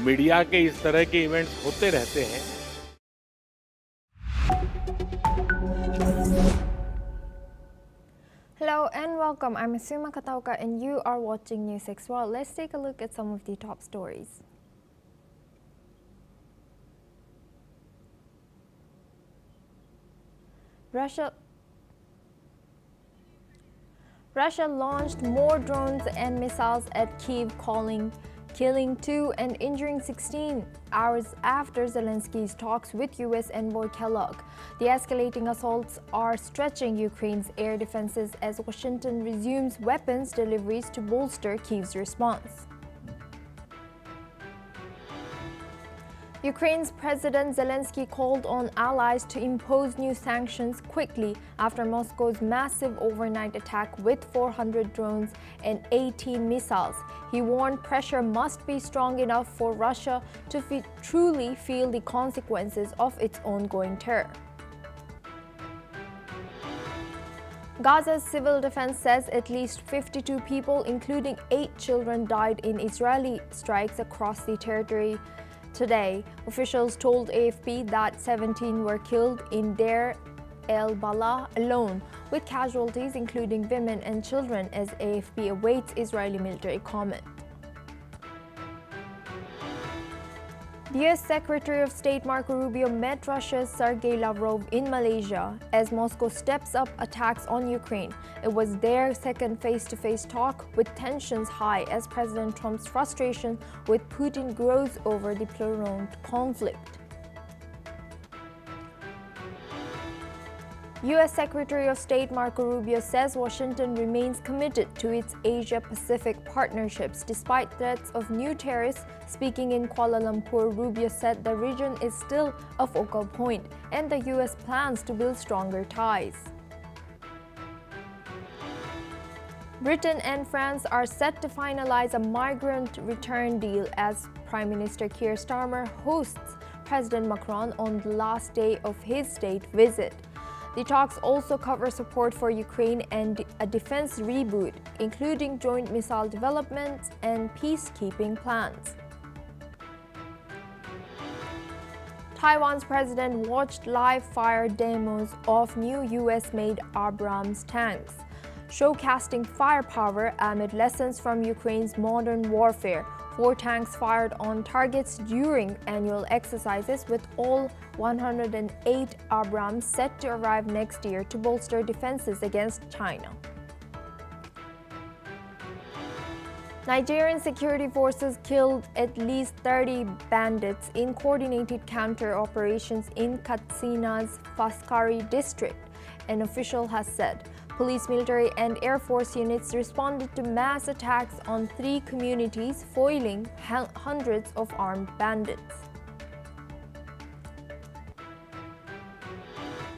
Media के इस तरह के इवेंट्स होते रहते हैं। Hello and welcome. I'm Asuma Katauka and you are watching NewsXWorld. Let's take a look at some of the top stories. Russia launched more drones and missiles at Kyiv, killing 2 and injuring 16 hours after Zelenskyy's talks with U.S. envoy Kellogg. The escalating assaults are stretching Ukraine's air defenses as Washington resumes weapons deliveries to bolster Kyiv's response. Ukraine's President Zelenskiy called on allies to impose new sanctions quickly after Moscow's massive overnight attack with 400 drones and 18 missiles. He warned pressure must be strong enough for Russia to truly feel the consequences of its ongoing terror. Gaza's civil defense says at least 52 people, including 8 children, died in Israeli strikes across the territory today. Officials told AFP that 17 were killed in Deir el-Balah alone, with casualties including women and children, as AFP awaits Israeli military comment. The U.S. Secretary of State Marco Rubio met Russia's Sergei Lavrov in Malaysia as Moscow steps up attacks on Ukraine. It was their second face-to-face talk, with tensions high as President Trump's frustration with Putin grows over the prolonged conflict. U.S. Secretary of State Marco Rubio says Washington remains committed to its Asia-Pacific partnerships despite threats of new tariffs. Speaking in Kuala Lumpur, Rubio said the region is still a focal point and the U.S. plans to build stronger ties. Britain and France are set to finalize a migrant return deal as Prime Minister Keir Starmer hosts President Macron on the last day of his state visit. The talks also cover support for Ukraine and a defense reboot, including joint missile development and peacekeeping plans. Taiwan's president watched live fire demos of new US-made Abrams tanks, showcasing firepower amid lessons from Ukraine's modern warfare. 4 tanks fired on targets during annual exercises, with all 108 Abrams set to arrive next year to bolster defenses against China. Nigerian security forces killed at least 30 bandits in coordinated counter-operations in Katsina's Faskari district, an official has said. Police, military, and Air Force units responded to mass attacks on 3 communities, foiling hundreds of armed bandits.